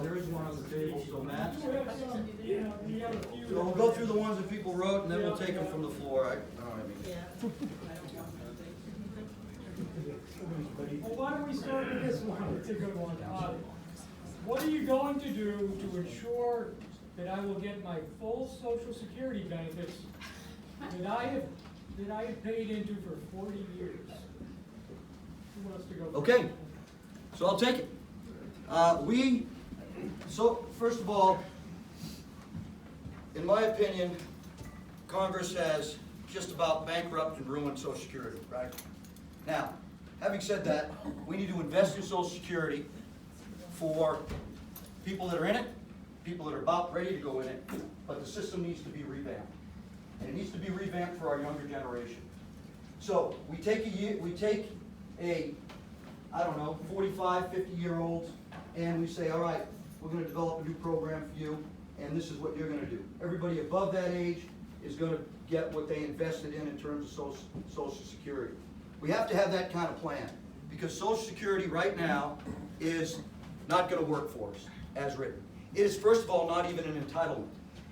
there is one on the table, so Matt. We have some, we have a few. So we'll go through the ones that people wrote, and then we'll take them from the floor. I Well, why don't we start with this one? It's a good one. What are you going to do to ensure that I will get my full Social Security benefits that I have paid into for 40 years? Who wants to go? Okay, so I'll take it. So first of all, in my opinion, Congress has just about bankrupted and ruined Social Security, right? Now, having said that, we need to invest in Social Security for people that are in it, people that are about ready to go in it, but the system needs to be revamped. And it needs to be revamped for our younger generation. So we take a, I don't know, 45, 50-year-olds, and we say, all right, we're going to develop a new program for you, and this is what you're going to do. Everybody above that age is going to get what they invested in terms of Social Security. We have to have that kind of plan, because Social Security right now is not going to work for us, as written. It is, first of all, not even an entitlement.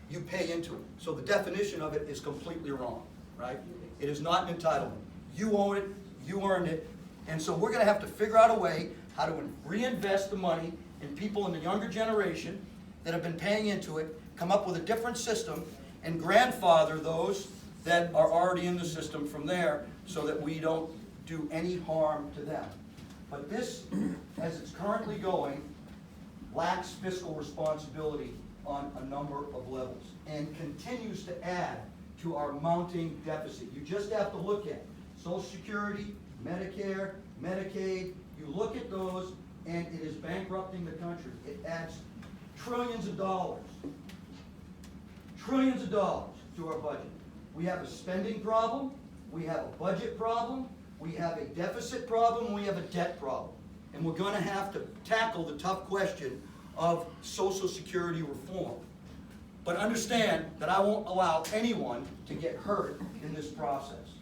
You pay into it. So the definition of it is completely wrong, right? It is not an entitlement. You own it, you earned it, and so we're going to have to figure out a way how to reinvest the money in people in the younger generation that have been paying into it, come up with a different system, and grandfather those that are already in the system from there so that we don't do any harm to them. But this, as it's currently going, lacks fiscal responsibility on a number of levels and continues to add to our mounting deficit. You just have to look at Social Security, Medicare, Medicaid. You look at those and it is bankrupting the country. It adds trillions of dollars to our budget. We have a spending problem, we have a budget problem, we have a deficit problem, we have a debt problem. And we're going to have to tackle the tough question of Social Security reform. But understand that I won't allow anyone to get hurt in this process.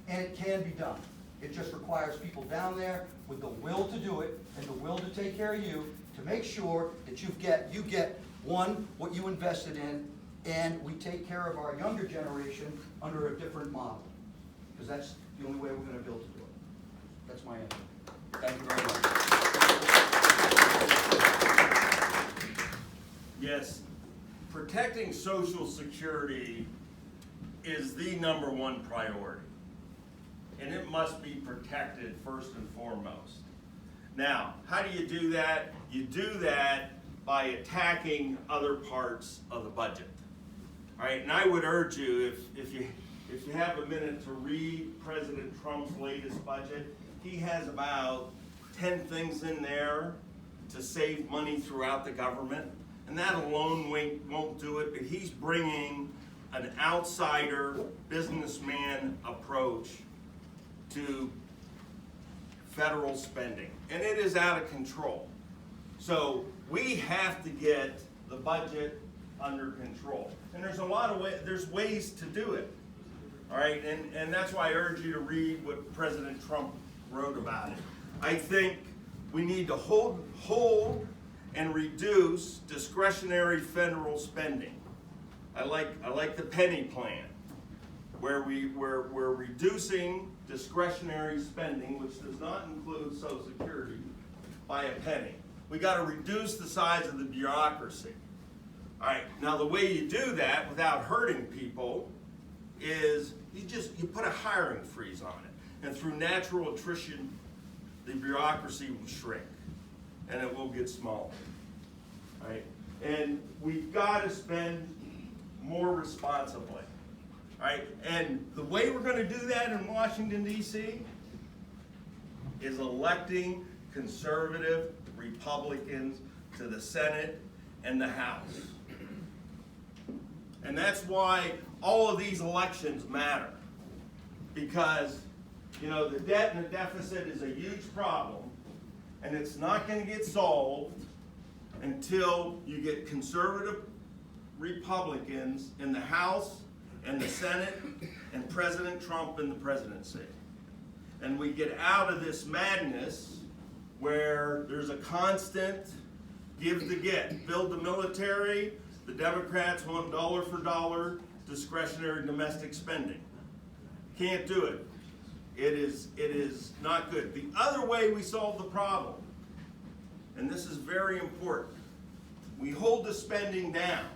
And it can be done. It just requires people down there with the will to do it and the will to take care of you, to make sure that you get one, what you invested in, and we take care of our younger generation under a different model. Because that's the only way we're going to be able to do it. That's my answer. Thank you very much. Yes, protecting Social Security is the #1 priority. And it must be protected first and foremost. Now, how do you do that? You do that by attacking other parts of the budget. All right, and I would urge you, if you have a minute to read President Trump's latest budget, he has about 10 things in there to save money throughout the government. And that alone won't do it, but he's bringing an outsider, businessman approach to federal spending. And it is out of control. So we have to get the budget under control. And there's a lot of there's ways to do it. All right, and that's why I urge you to read what President Trump wrote about it. I think we need to hold and reduce discretionary federal spending. I like the penny plan, where we're reducing discretionary spending, which does not include Social Security, by a penny. We got to reduce the size of the bureaucracy. All right, now the way you do that without hurting people is you put a hiring freeze on it. And through natural attrition, the bureaucracy will shrink and it will get smaller. All right? And we've got to spend more responsibly. All right? And the way we're going to do that in Washington, D.C. is electing conservative Republicans to the Senate and the House. And that's why all of these elections matter. Because, you know, the debt and the deficit is a huge problem, and it's not going to get solved until you get conservative Republicans in the House and the Senate and President Trump in the presidency. And we get out of this madness where there's a constant give to get. Build the military, the Democrats want dollar for dollar discretionary domestic spending. Can't do it. It is not good. The other way we solve the problem, and this is very important, we hold the spending down,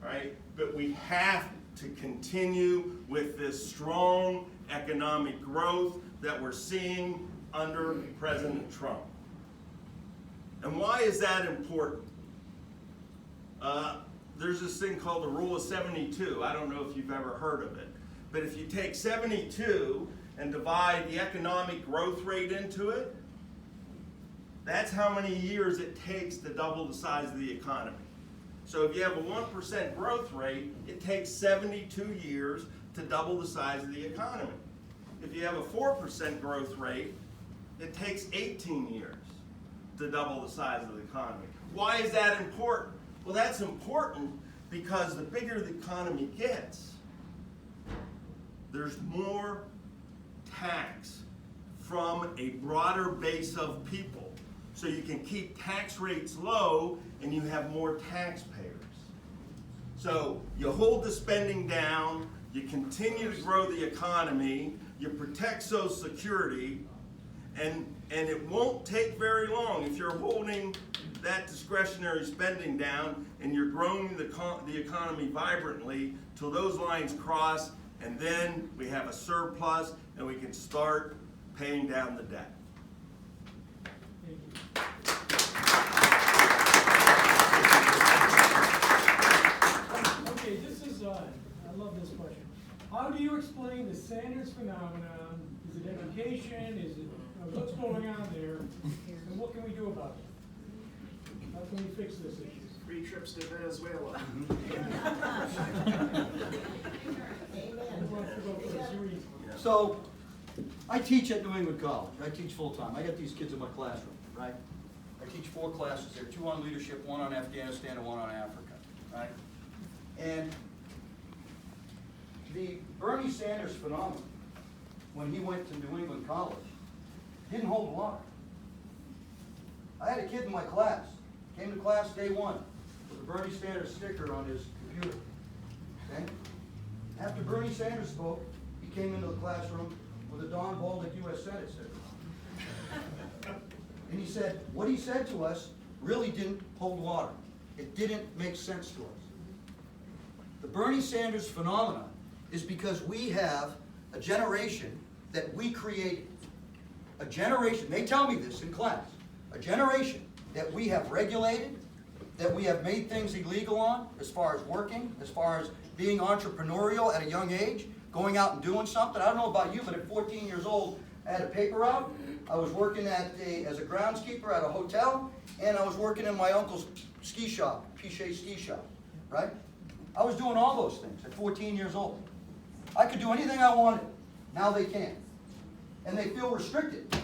right? But we have to continue with this strong economic growth that we're seeing under President Trump. And why is that important? There's this thing called the Rule of 72. I don't know if you've ever heard of it. But if you take 72 and divide the economic growth rate into it, that's how many years it takes to double the size of the economy. So if you have a 1% growth rate, it takes 72 years to double the size of the economy. If you have a 4% growth rate, it takes 18 years to double the size of the economy. Why is that important? Well, that's important because the bigger the economy gets, there's more tax from a broader base of people. So you can keep tax rates low and you have more taxpayers. So you hold the spending down, you continue to grow the economy, you protect Social Security, and it won't take very long if you're holding that discretionary spending down and you're growing the economy vibrantly till those lines cross, and then we have a surplus and we can start paying down the debt. Okay, this is, I love this question. How do you explain the Sanders phenomenon? Is it education? Is it, what's going on there? And what can we do about it? How can we fix this issue? Free trips to Venezuela. Who wants to go first? Who are you? So, I teach at New England College. I teach full-time. I got these kids in my classroom, right? I teach 4 classes there, 2 on leadership, 1 on Afghanistan, and 1 on Africa, right? And the Bernie Sanders phenomenon, when he went to New England College, didn't hold water. I had a kid in my class, came to class day 1, with a Bernie Sanders sticker on his computer, okay? After Bernie Sanders spoke, he came into the classroom with a Don Bolduc U.S. Senate sticker. And he said, what he said to us really didn't hold water. It didn't make sense to us. The Bernie Sanders phenomenon is because we have a generation that we created. A generation, they tell me this in class, a generation that we have regulated, that we have made things illegal on, as far as working, as far as being entrepreneurial at a young age, going out and doing something. I don't know about you, but at 14 years old, I had a paper route. I was working as a groundskeeper at a hotel, and I was working in my uncle's ski shop, Pichet Ski Shop, right? I was doing all those things at 14 years old. I could do anything I wanted. Now they can't. And they feel restricted.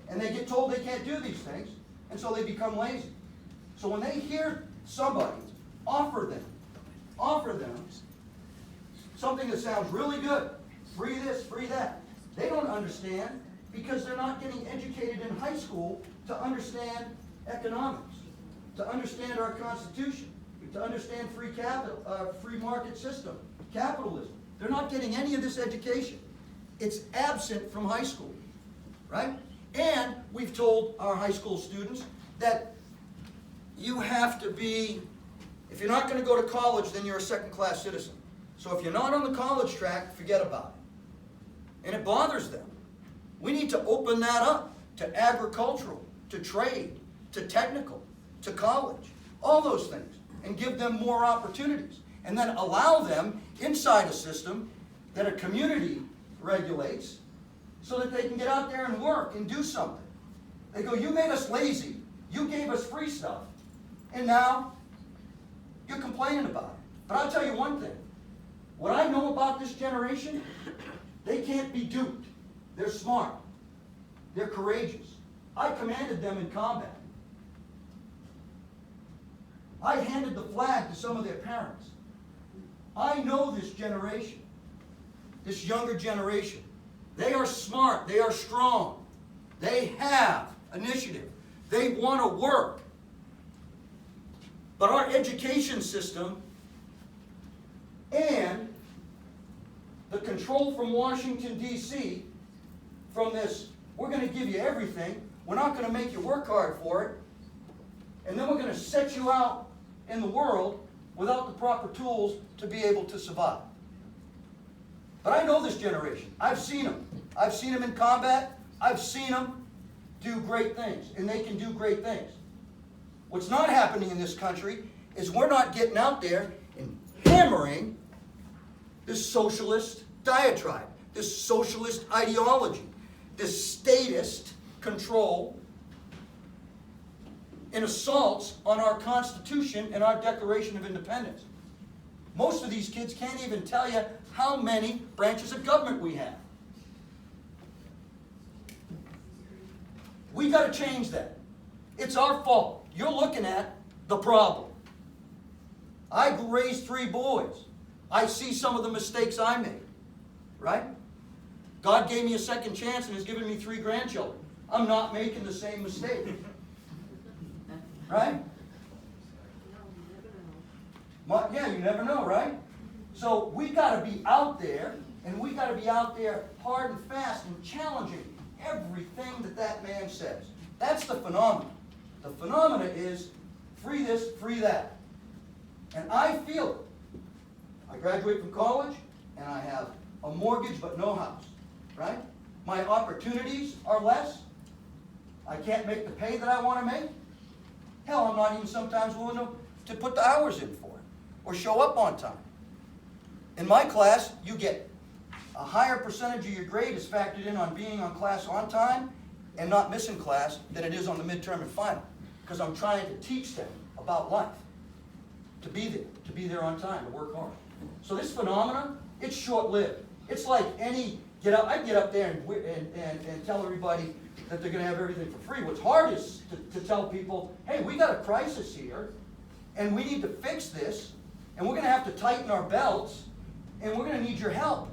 And they get told they can't do these things, and so they become lazy. So when they hear somebody offer them something that sounds really good, free this, free that, they don't understand because they're not getting educated in high school to understand economics, to understand our Constitution, to understand free market system, capitalism. They're not getting any of this education. It's absent from high school, right? And we've told our high school students that you have to be, if you're not going to go to college, then you're a second-class citizen. So if you're not on the college track, forget about it. And it bothers them. We need to open that up to agricultural, to trade, to technical, to college, all those things, and give them more opportunities. And then allow them inside a system that a community regulates so that they can get out there and work and do something. They go, you made us lazy. You gave us free stuff. And now you're complaining about it. But I'll tell you one thing. What I know about this generation, they can't be duped. They're smart. They're courageous. I commanded them in combat. I handed the flag to some of their parents. I know this generation, this younger generation. They are smart. They are strong. They have initiative. They want to work. But our education system and the control from Washington, D.C., from this, we're going to give you everything, we're not going to make you work hard for it, and then we're going to set you out in the world without the proper tools to be able to survive. But I know this generation. I've seen them. I've seen them in combat. I've seen them do great things, and they can do great things. What's not happening in this country is we're not getting out there and hammering this socialist diatribe, this socialist ideology, this statist control and assaults on our Constitution and our Declaration of Independence. Most of these kids can't even tell you how many branches of government we have. We got to change that. It's our fault. You're looking at the problem. I raised 3 boys. I see some of the mistakes I made, right? God gave me a second chance and has given me 3 grandchildren. I'm not making the same mistake. Right? Yeah, you never know, right? So we got to be out there, and we got to be out there hard and fast and challenging everything that man says. That's the phenomenon. The phenomena is free this, free that. And I feel it. I graduate from college, and I have a mortgage but no house, right? My opportunities are less. I can't make the pay that I want to make. Hell, I'm not even sometimes willing to put the hours in for it or show up on time. In my class, you get a higher percentage of your grade is factored in on being on class on time and not missing class than it is on the midterm and final, because I'm trying to teach them about life, to be there on time, to work hard. So this phenomenon, it's short-lived. It's like I get up there and tell everybody that they're going to have everything for free. What's hard is to tell people, hey, we got a crisis here, and we need to fix this, and we're going to have to tighten our belts, and we're going to need your help.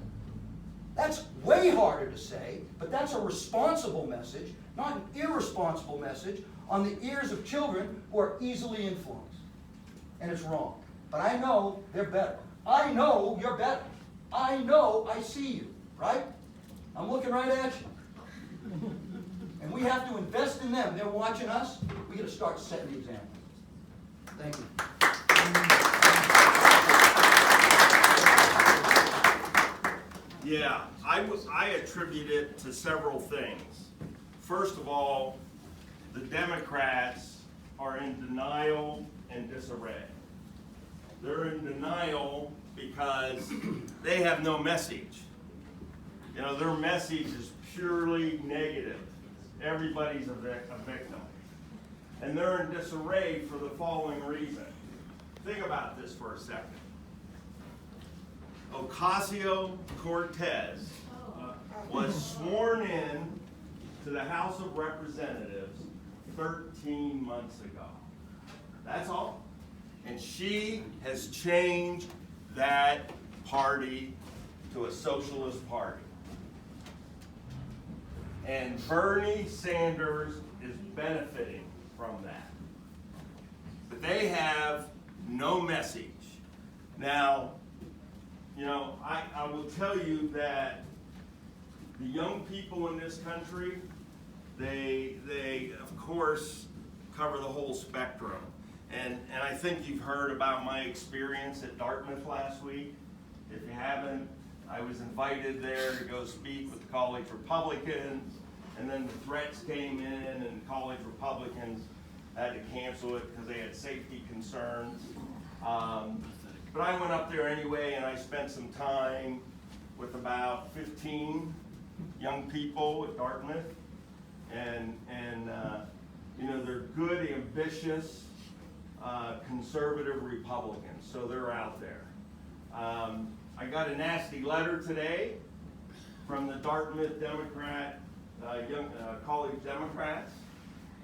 That's way harder to say, but that's a responsible message, not an irresponsible message on the ears of children who are easily influenced. And it's wrong. But I know they're better. I know you're better. I know I see you, right? I'm looking right at you. And we have to invest in them. They're watching us. We got to start setting the example. Thank you. Yeah, I attribute it to several things. First of all, the Democrats are in denial and disarray. They're in denial because they have no message. You know, their message is purely negative. Everybody's a victim. And they're in disarray for the following reason. Think about this for a second. Ocasio-Cortez was sworn in to the House of Representatives 13 months ago. That's all. And she has changed that party to a socialist party. And Bernie Sanders is benefiting from that. But they have no message. Now, you know, I will tell you that the young people in this country, they of course cover the whole spectrum. And I think you've heard about my experience at Dartmouth last week. If you haven't, I was invited there to go speak with the college Republicans, and then the threats came in and college Republicans had to cancel it because they had safety concerns. But I went up there anyway, and I spent some time with about 15 young people at Dartmouth. And you know, they're good, ambitious, conservative Republicans, so they're out there. I got a nasty letter today from the Dartmouth Democrat, young college Democrats,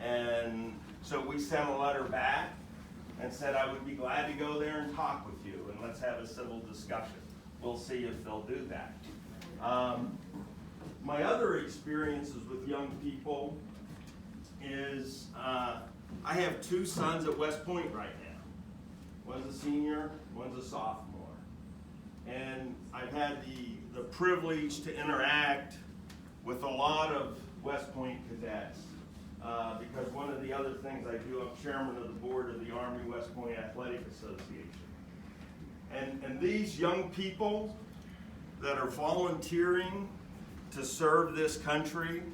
and so we sent a letter back and said I would be glad to go there and talk with you, and let's have a civil discussion. We'll see if they'll do that. My other experiences with young people is I have 2 sons at West Point right now. One's a senior, one's a sophomore. And I've had the privilege to interact with a lot of West Point cadets. Because one of the other things I do, I'm chairman of the board of the Army West Point Athletic Association. And these young people that are volunteering to serve this country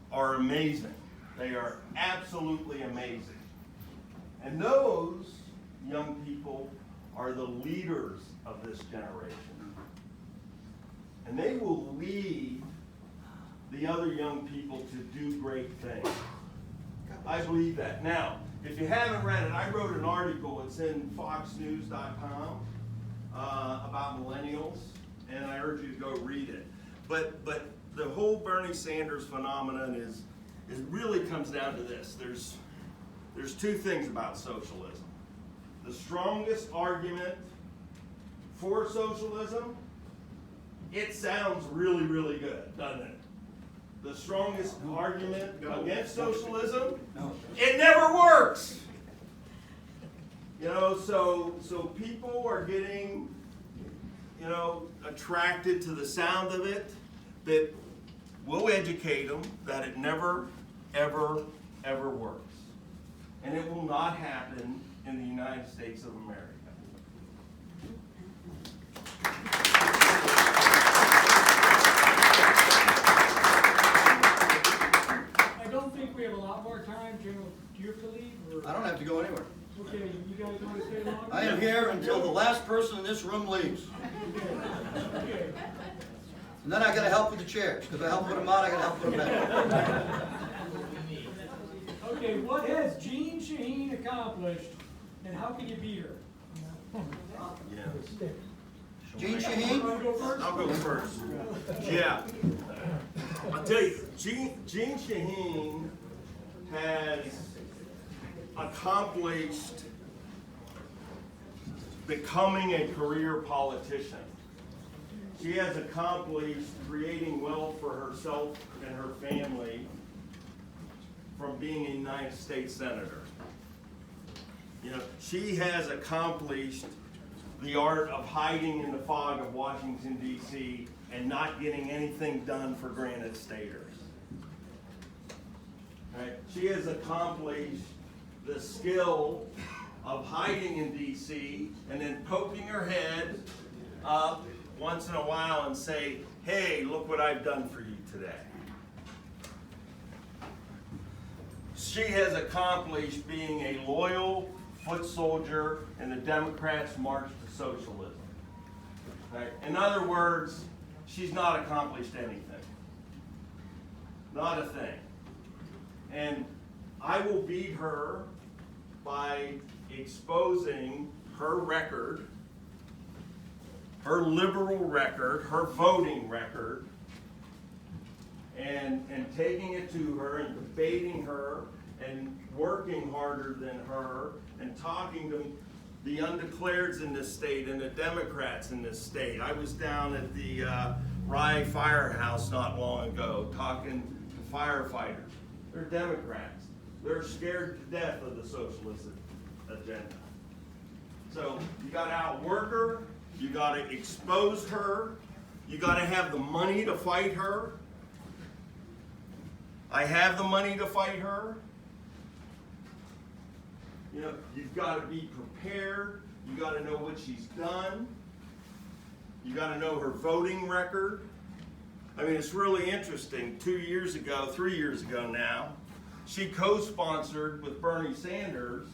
are amazing. They are absolutely amazing. And those young people are the leaders of this generation. And they will lead the other young people to do great things. I believe that. Now, if you haven't read it, I wrote an article, it's in foxnews.com, about millennials, and I urge you to go read it. But the whole Bernie Sanders phenomenon is really comes down to this. There's two things about socialism. The strongest argument for socialism, it sounds really, really good, doesn't it? The strongest argument against socialism, it never works. You know, so people are getting, you know, attracted to the sound of it, but we'll educate them that it never, ever, ever works. And it will not happen in the United States of America. I don't think we have a lot more time. General, do you have to leave? Or? I don't have to go anywhere. Okay, you guys want to stay longer? I am here until the last person in this room leaves. Okay. And then I gotta help with the chairs, because I help put them out, I gotta help put them back. Okay, what has Jean Shaheen accomplished, and how can you beat her? Yeah. Jean You Shaheen? want to go first? I'll go first. Yeah. I'll tell you, Jean Shaheen has accomplished becoming a career politician. She has accomplished creating wealth for herself and her family from being a United States Senator. You know, she has accomplished the art of hiding in the fog of Washington, D.C. and not getting anything done for Granite Staters. Right? She has accomplished the skill of hiding in D.C. and then poking her head up once in a while and say, hey, look what I've done for you today. She has accomplished being a loyal foot soldier in the Democrats' march to socialism. Right? In other words, she's not accomplished anything. Not a thing. And I will beat her by exposing her record, her liberal record, her voting record, and taking it to her and debating her and working harder than her and talking to the undeclareds in this state and the Democrats in this state. I was down at the Rye Firehouse not long ago talking to firefighters. They're Democrats. They're scared to death of the socialist agenda. So you got to outwork her. You got to expose her. You got to have the money to fight her. I have the money to fight her. You know, you've got to be prepared. You got to know what she's done. You got to know her voting record. I mean, it's really interesting. 3 years ago now, she co-sponsored with Bernie Sanders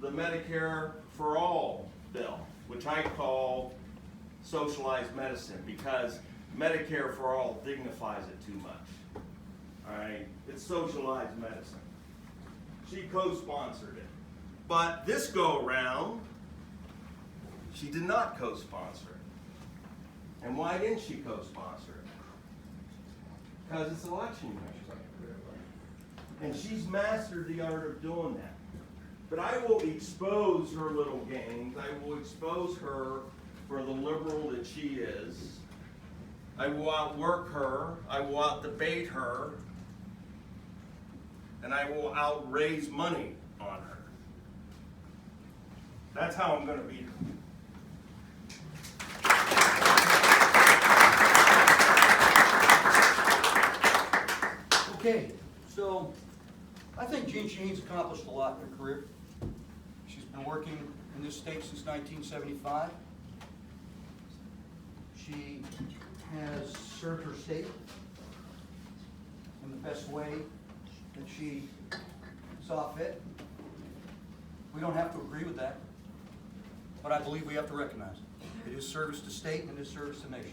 the Medicare for All bill, which I call socialized medicine because Medicare for All dignifies it too much. All right, it's socialized medicine. She co-sponsored it. But this go around, she did not co-sponsor it. And why didn't she co-sponsor it? Because it's election year. And she's mastered the art of doing that. But I will expose her little games. I will expose her for the liberal that she is. I will outwork her. I will outdebate her. And I will outraise money on her. That's how I'm gonna beat her. Okay, so I think Jean Shaheen's accomplished a lot in her career. She's been working in this state since 1975. She has served her state in the best way that she saw fit. We don't have to agree with that, but I believe we have to recognize it. It is service to state and it is service to nation.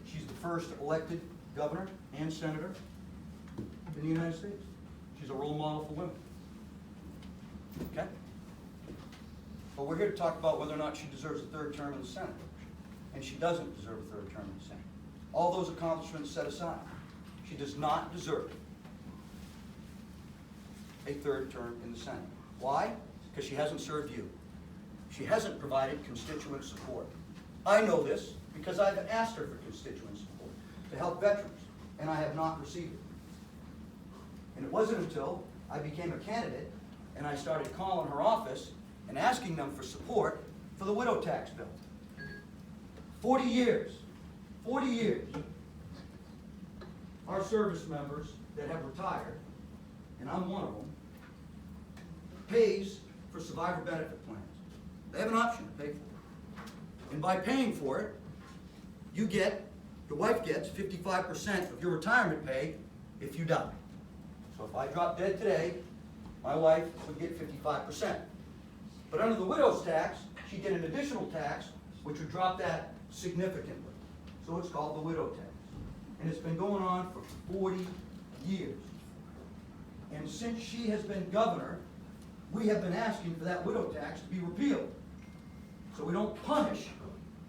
She's the first elected governor and senator in the United States. She's a role model for women. Okay? But we're here to talk about whether or not she deserves a third term in the Senate. And she doesn't deserve a third term in the Senate. All those accomplishments set aside, she does not deserve a third term in the Senate. Why? Because she hasn't served you. She hasn't provided constituent support. I know this because I've asked her for constituent support to help veterans, and I have not received it. And it wasn't until I became a candidate and I started calling her office and asking them for support for the widow tax bill. 40 years, our service members that have retired, and I'm one of them, pays for survivor benefit plans. They have an option to pay for it. And by paying for it, your wife gets 55% of your retirement pay if you die. So if I drop dead today, my wife would get 55%. But under the widow's tax, she'd get an additional tax, which would drop that significantly. So it's called the widow tax. And it's been going on for 40 years. And since she has been governor, we have been asking for that widow tax to be repealed. So we don't punish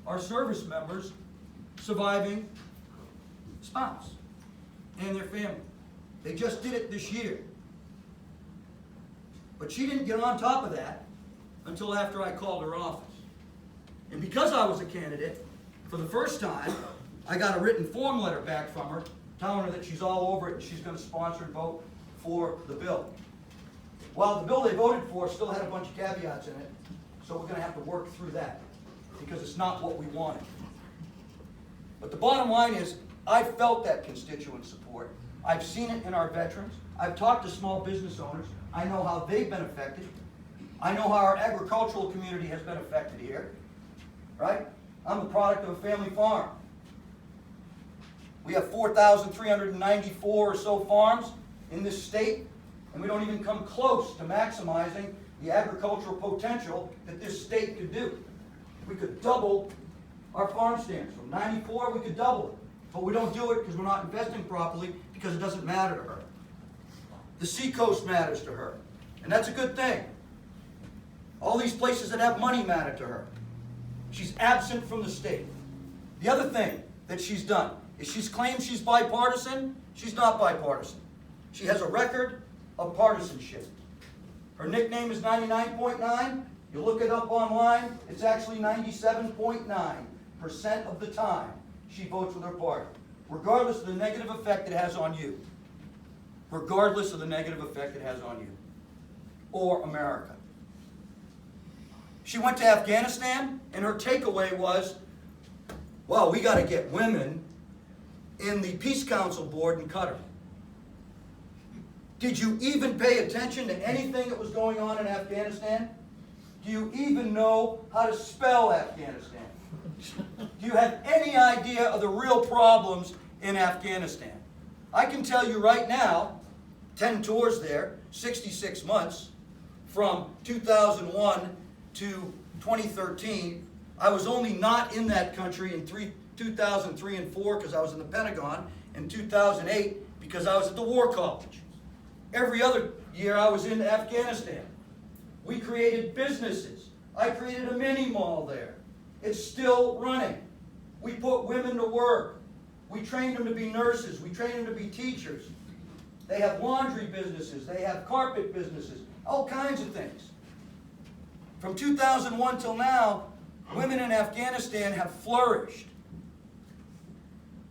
our service members' surviving spouse and their family. They just did it this year. But she didn't get on top of that until after I called her office. And because I was a candidate, for the first time, I got a written form letter back from her telling her that she's all over it and she's going to sponsor and vote for the bill. Well, the bill they voted for still had a bunch of caveats in it, so we're going to have to work through that because it's not what we wanted. But the bottom line is, I've felt that constituent support. I've seen it in our veterans. I've talked to small business owners. I know how they've been affected. I know how our agricultural community has been affected here, right? I'm the product of a family farm. We have 4,394 or so farms in this state, and we don't even come close to maximizing the agricultural potential that this state could do. We could double our farm stands. From 94, we could double it. But we don't do it because we're not investing properly, because it doesn't matter to her. The seacoast matters to her, and that's a good thing. All these places that have money matter to her. She's absent from the state. The other thing that she's done is she's claimed she's bipartisan. She's not bipartisan. She has a record of partisanship. Her nickname is 99.9. You look it up online, it's actually 97.9% of the time she votes with her party, regardless of the negative effect it has on you. Regardless of the negative effect it has on you or America. She went to Afghanistan, and her takeaway was, well, we got to get women in the Peace Council board in Qatar. Did you even pay attention to anything that was going on in Afghanistan? Do you even know how to spell Afghanistan? Do you have any idea of the real problems in Afghanistan? I can tell you right now, 10 tours there, 66 months, from 2001 to 2013. I was only not in that country in 2003 and 4 because I was in the Pentagon, and 2008 because I was at the War College. Every other year I was in Afghanistan. We created businesses. I created a mini mall there. It's still running. We put women to work. We trained them to be nurses. We trained them to be teachers. They have laundry businesses. They have carpet businesses. All kinds of things. From 2001 till now, women in Afghanistan have flourished.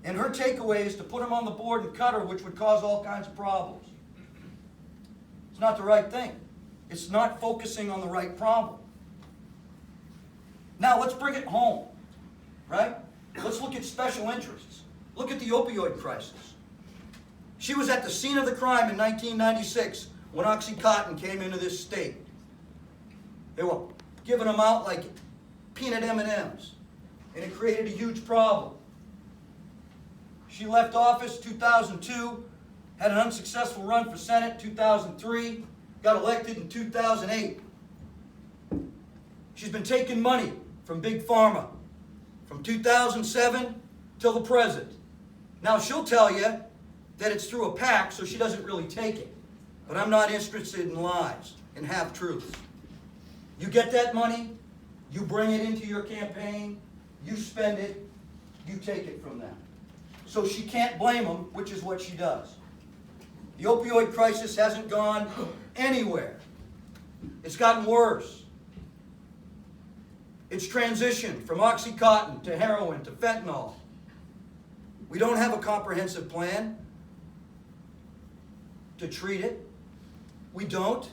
And her takeaway is to put them on the board in Qatar, which would cause all kinds of problems. It's not the right thing. It's not focusing on the right problem. Now let's bring it home, right? Let's look at special interests. Look at the opioid crisis. She was at the scene of the crime in 1996 when Oxycontin came into this state. They were giving them out like peanut M&Ms, and it created a huge problem. She left office 2002, had an unsuccessful run for Senate 2003, got elected in 2008. She's been taking money from Big Pharma from 2007 till the present. Now she'll tell you that it's through a PAC, so she doesn't really take it. But I'm not interested in lies and half-truths. You get that money, you bring it into your campaign, you spend it, you take it from them. So she can't blame them, which is what she does. The opioid crisis hasn't gone anywhere. It's gotten worse. It's transitioned from Oxycontin to heroin to fentanyl. We don't have a comprehensive plan to treat it. We don't.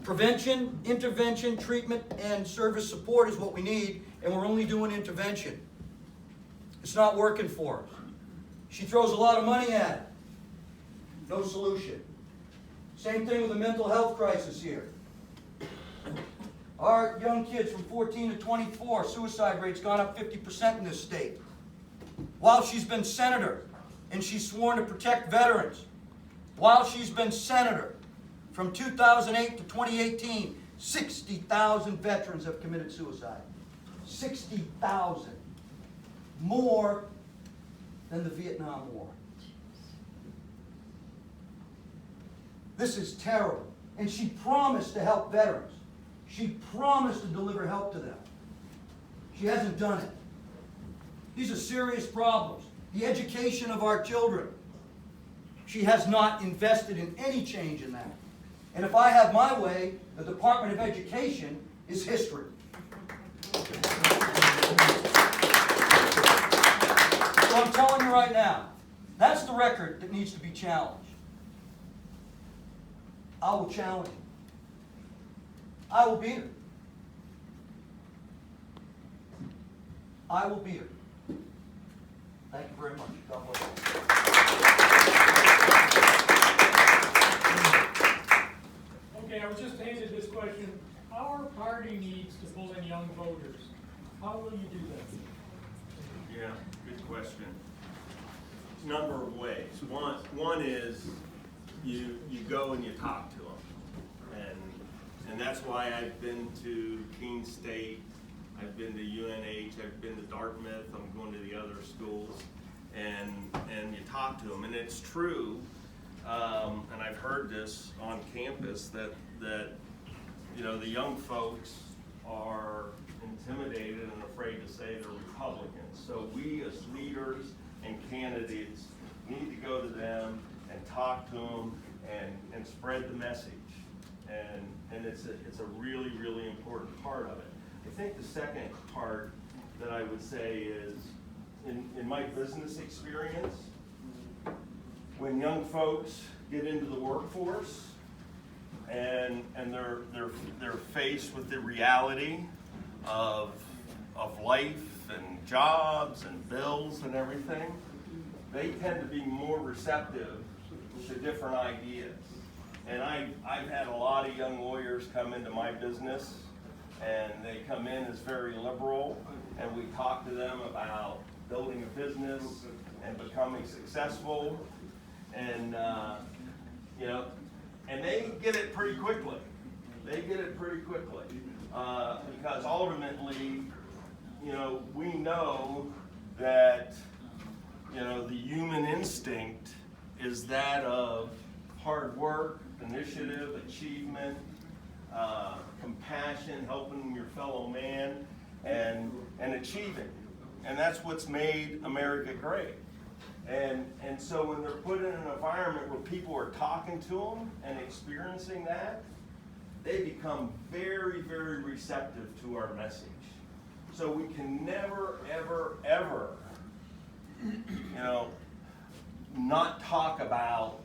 Prevention, intervention, treatment, and service support is what we need, and we're only doing intervention. It's not working for us. She throws a lot of money at it. No solution. Same thing with the mental health crisis here. Our young kids from 14 to 24, suicide rate's gone up 50% in this state. While she's been senator, and she's sworn to protect veterans, while she's been senator, from 2008 to 2018, 60,000 veterans have committed suicide. 60,000. More than the Vietnam War. This is terrible. And she promised to help veterans. She promised to deliver help to them. She hasn't done it. These are serious problems. The education of our children. She has not invested in any change in that. And if I have my way, the Department of Education is history. So I'm telling you right now, that's the record that needs to be challenged. I will challenge it. I will beat her. I will beat her. Thank you very much. God bless you. Okay, I was just handed this question. Our party needs to pull in young voters. How will you do that? Yeah, good question. Number of ways. One is you go and you talk to them. And that's why I've been to Keene State, I've been to UNH, I've been to Dartmouth, I'm going to the other schools, and you talk to them. And it's true, and I've heard this on campus, that you know, the young folks are intimidated and afraid to say they're Republicans. So we as leaders and candidates need to go to them and talk to them and spread the message. And it's a really, really important part of it. I think the second part that I would say is, in my business experience, when young folks get into the workforce and they're faced with the reality of life and jobs and bills and everything, they tend to be more receptive to different ideas. And I've had a lot of young lawyers come into my business, and they come in as very liberal, and we talk to them about building a business and becoming successful, and you know, and they get it pretty quickly. They get it pretty quickly because ultimately, you know, we know that, you know, the human instinct is that of hard work, initiative, achievement, compassion, helping your fellow man, and achieving. And that's what's made America great. And so when they're put in an environment where people are talking to them and experiencing that, they become very, very receptive to our message. So we can never, ever, ever, you know, not talk about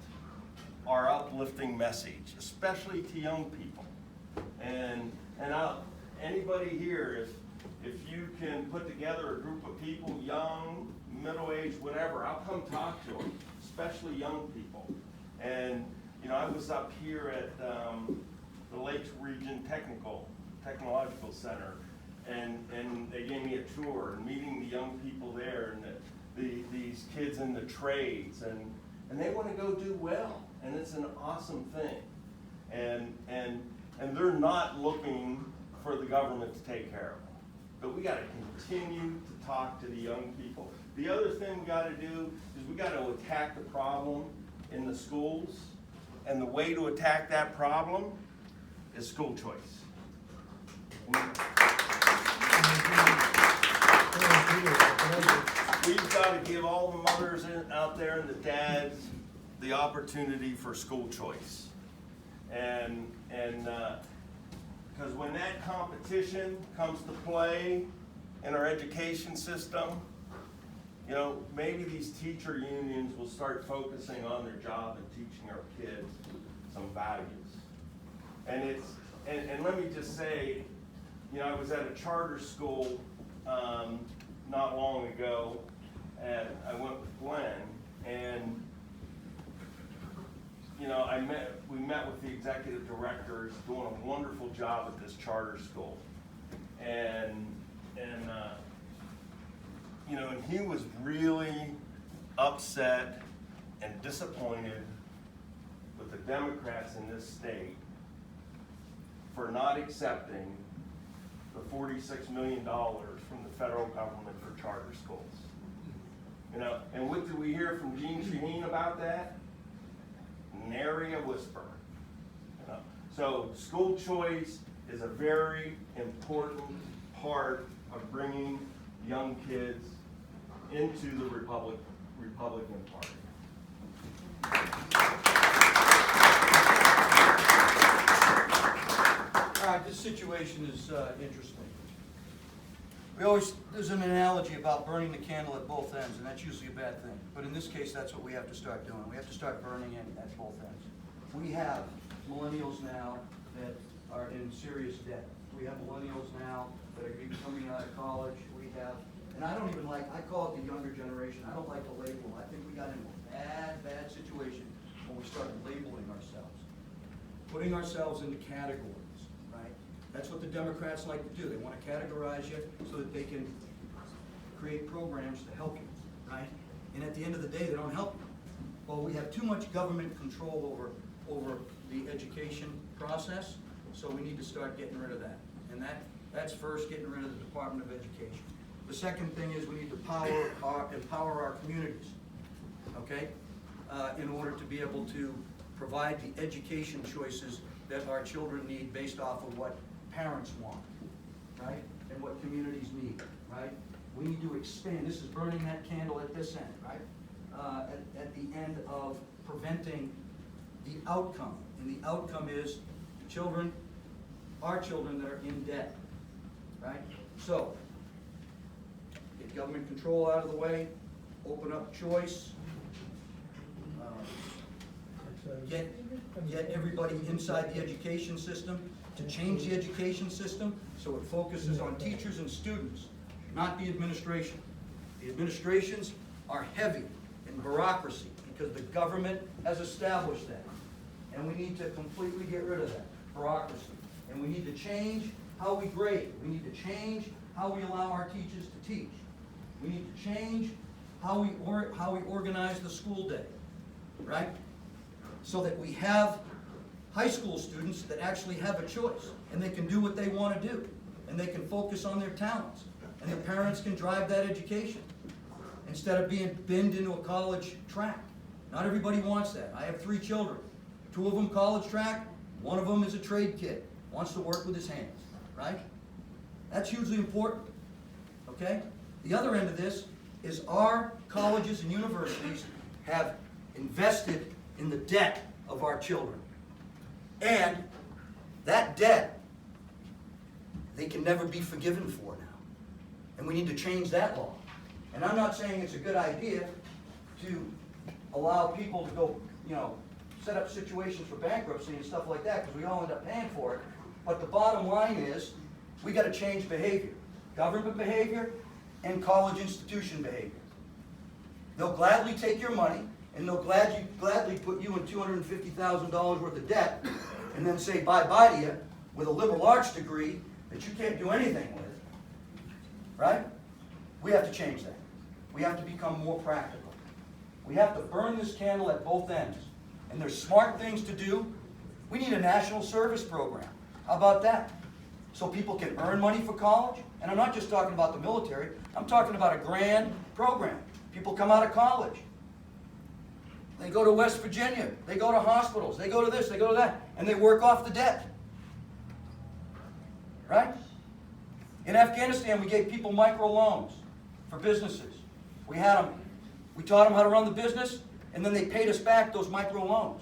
our uplifting message, especially to young people. anybody here, if you can put together a group of people, young, middle-aged, whatever, I'll come talk to them, especially young people. And, you know, I was up here at the Lakes Region Technological Center, and they gave me a tour, and meeting the young people there, and these kids in the trades, and they want to go do well, and it's an awesome thing. And they're not looking for the government to take care of them. But we got to continue to talk to the young people. The other thing we got to do is we got to attack the problem in the schools. And the way to attack that problem is school choice. We've got to give all the mothers out there and the dads the opportunity for school choice. And because when that competition comes to play in our education system, you know, maybe these teacher unions will start focusing on their job and teaching our kids some values. And let me just say, you know, I was at a charter school not long ago, and I went with Glenn, and you know, we met with the executive directors, doing a wonderful job at this charter school, and you know, and he was really upset and disappointed with the Democrats in this state for not accepting the $46 million from the federal government for charter schools. You know, and what did we hear from Gene Shaheen about that? Nary a whisper. You know? So school choice is a very important part of bringing young kids into the Republican Party. All right, this situation is interesting. There's an analogy about burning the candle at both ends, and that's usually a bad thing. But in this case, that's what we have to start doing. We have to start burning it at both ends. We have millennials now that are in serious debt. We have millennials now that are coming out of college. We have, and I don't even like, I call it the younger generation. I don't like the label. I think we got into a bad situation when we started labeling ourselves, putting ourselves into categories, right? That's what the Democrats like to do. They want to categorize you so that they can create programs to help you, right? And at the end of the day, they don't help you. Well, we have too much government control over the education process, so we need to start getting rid of that. And that's first, getting rid of the Department of Education. The second thing is we need to empower our communities, okay? In order to be able to provide the education choices that our children need based off of what parents want, right? And what communities need, right? We need to expand. This is burning that candle at this end, right? At the end of preventing the outcome. And the outcome is the children, our children that are in debt, right? So, get government control out of the way, open up choice, get everybody inside the education system, to change the education system so it focuses on teachers and students, not the administration. The administrations are heavy in bureaucracy because the government has established that. And we need to completely get rid of that bureaucracy. And we need to change how we grade. We need to change how we allow our teachers to teach. We need to change how we organize the school day, right? So that we have high school students that actually have a choice and they can do what they want to do and they can focus on their talents and the parents can drive that education instead of being binned into a college track. Not everybody wants that. I have 3 children. 2 of them college track, 1 of them is a trade kid, wants to work with his hands, right? That's hugely important, okay? The other end of this is our colleges and universities have invested in the debt of our children. And that debt, they can never be forgiven for now. And we need to change that law. And I'm not saying it's a good idea to allow people to go, set up situations for bankruptcy and stuff like that, because we all end up paying for it. But the bottom line is, we gotta change behavior. Government behavior and college institution behavior. They'll gladly take your money, and they'll gladly put you in $250,000 worth of debt, and then say bye-bye to you with a liberal arts degree that you can't do anything with. Right? We have to change that. We have to become more practical. We have to burn this candle at both ends. And there's smart things to do. We need a national service program. How about that? So people can earn money for college. And I'm not just talking about the military. I'm talking about a grand program. People come out of college. They go to West Virginia. They go to hospitals. They go to this. They go to that. And they work off the debt. Right? In Afghanistan, we gave people microloans for businesses. We taught them how to run the business, and then they paid us back those microloans.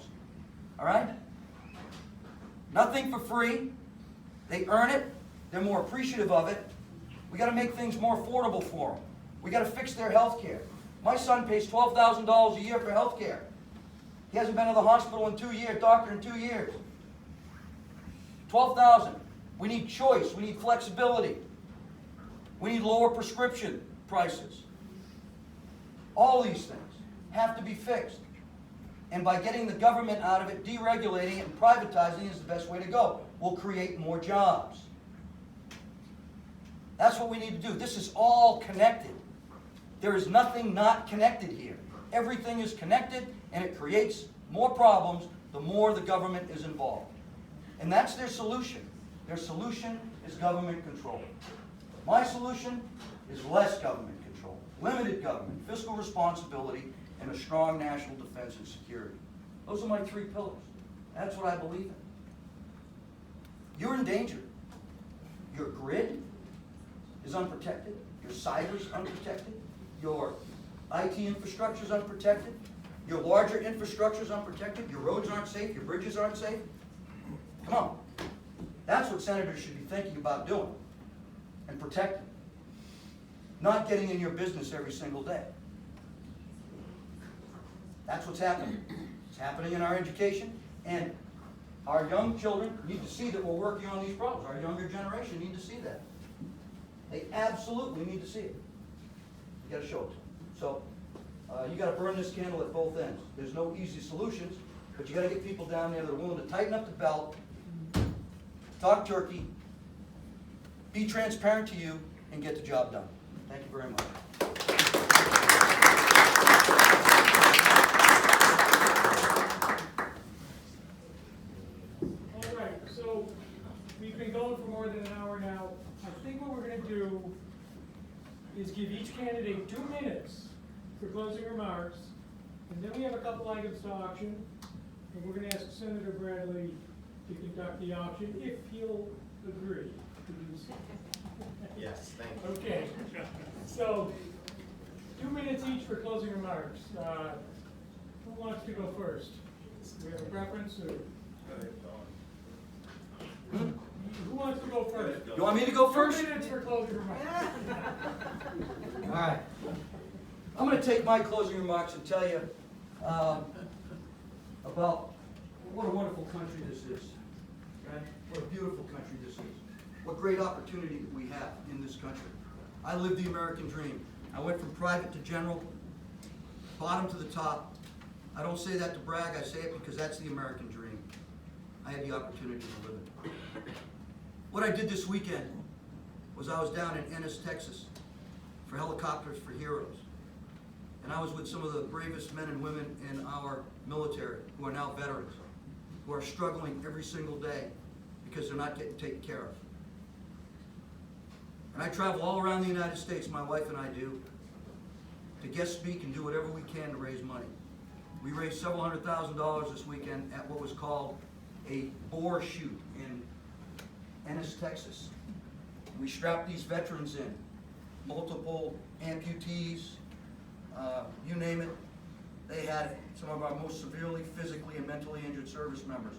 All right? Nothing for free. They earn it. They're more appreciative of it. We got to make things more affordable for them. We got to fix their health care. My son pays $12,000 a year for health care. He hasn't been to the hospital in 2 years, doctor in 2 years. $12,000. We need choice. We need flexibility. We need lower prescription prices. All these things have to be fixed. And by getting the government out of it, deregulating it, and privatizing is the best way to go. We'll create more jobs. That's what we need to do. This is all connected. There is nothing not connected here. Everything is connected, and it creates more problems the more the government is involved. And that's their solution. Their solution is government control. My solution is less government control, limited government, fiscal responsibility, and a strong national defense and security. Those are my 3 pillars. That's what I believe in. You're in danger. Your grid is unprotected. Your cyber is unprotected. Your IT infrastructure is unprotected. Your larger infrastructure is unprotected. Your roads aren't safe. Your bridges aren't safe. Come on. That's what senators should be thinking about doing and protecting. Not getting in your business every single day. That's what's happening. It's happening in our education, and our young children need to see that we're working on these problems. Our younger generation need to see that. They absolutely need to see it. You got to show it to them. So you got to burn this candle at both ends. There's no easy solutions, but you got to get people down there that are willing to tighten up the belt, talk turkey, be transparent to you, and get the job done. Thank you very much. All right, so we've been going for more than an hour now. I think what we're going to do is give each candidate 2 minutes for closing remarks, and then we have a couple items to auction, and we're going to ask Senator Bradley to conduct the auction if he'll agree to do so. Yes, thank you. Okay, so 2 minutes each for closing remarks. Who wants to go first? Do we have a preference? Or? Who wants to go first? You want me to go first? 2 minutes for closing remarks. All right. I'm going to take my closing remarks and tell you about what a wonderful country this is. Right? What a beautiful country this is. What great opportunity that we have in this country. I lived the American dream. I went from private to general, bottom to the top. I don't say that to brag, I say it because that's the American dream. I had the opportunity to live it. What I did this weekend was I was down in Ennis, Texas for Helicopters for Heroes. And I was with some of the bravest men and women in our military who are now veterans, who are struggling every single day because they're not getting taken care of. And I travel all around the United States, my wife and I do, to guest speak and do whatever we can to raise money. We raised several $100,000 this weekend at what was called a boar shoot in Ennis, Texas. We strapped these veterans in, multiple amputees, you name it. They had it. Some of our most severely physically and mentally injured service members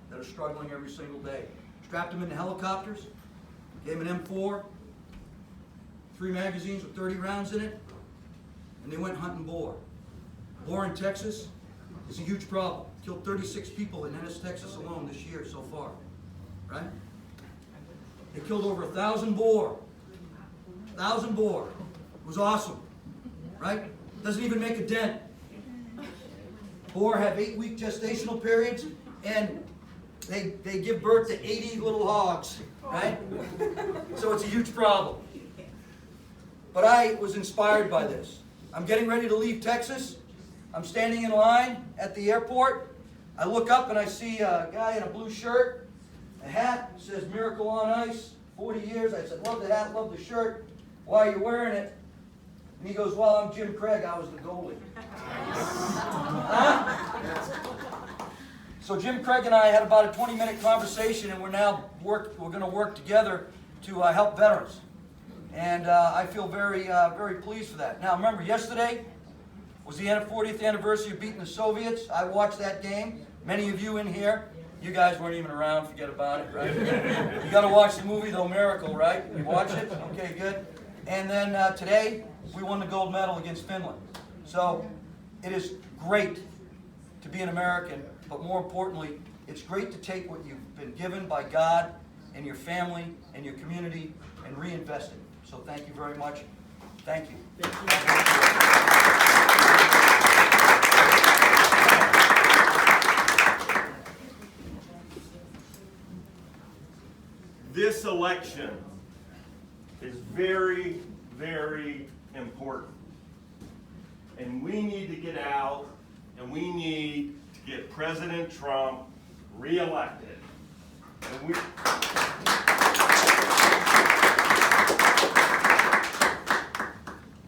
that are struggling every single day. Strapped them into helicopters, gave them an M4, 3 magazines with 30 rounds in it, and they went hunting boar. Boar in Texas is a huge problem. Killed 36 people in Ennis, Texas alone this year so far, right? They killed over 1,000 boar. 1,000 boar. It was awesome, right? Doesn't even make a dent. Boar have 8-week gestational periods, and they give birth to 80 little hogs, right? So it's a huge problem. But I was inspired by this. I'm getting ready to leave Texas. I'm standing in line at the airport. I look up and I see a guy in a blue shirt, a hat, says Miracle on Ice, 40 years. I said, love the hat, love the shirt. Why are you wearing it? And he goes, well, I'm Jim Craig, I was the goalie. Huh? So Jim Craig and I had about a 20-minute conversation, and we're going to work together to help veterans. And I feel very, very pleased for that. Now, remember, yesterday was the 40th anniversary of beating the Soviets. I watched that game. Many of you in here, you guys weren't even around, forget about it, right? You got to watch the movie, though, Miracle, right? You watch it? Okay, good. And then today, we won the gold medal against Finland. So it is great to be an American, but more importantly, it's great to take what you've been given by God and your family and your community and reinvest it. So thank you very much. Thank you. This election is very, very important. And we need to get out and we need to get President Trump reelected. And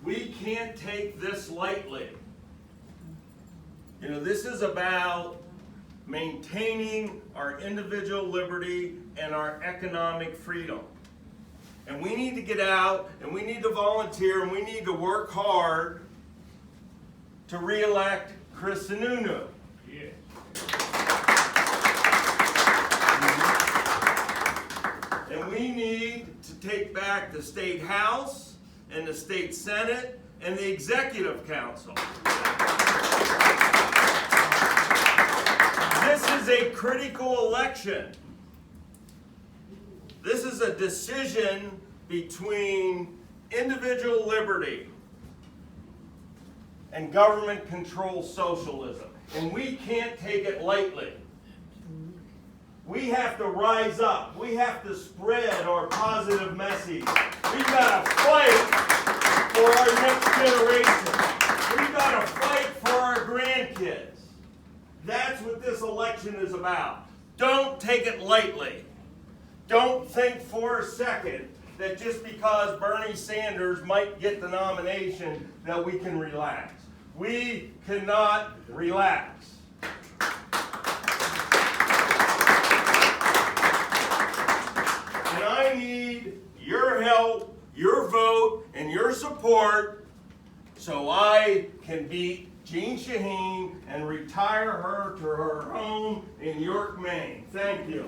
we can't take this lightly. You know, this is about maintaining our individual liberty and our economic freedom. And we need to get out and we need to volunteer and we need to work hard to re-elect Chris Sununu. Yeah. And we need to take back the State House and the State Senate and the Executive Council. This is a critical election. This is a decision between individual liberty and government-controlled socialism. And we can't take it lightly. We have to rise up. We have to spread our positive message. We've got to fight for our next generation. We've got to fight for our grandkids. That's what this election is about. Don't take it lightly. Don't think for a second that just because Bernie Sanders might get the nomination that we can relax. We cannot relax. And I need your help, your vote, and your support so I can beat Jean Shaheen and retire her to her home in York, Maine. Thank you.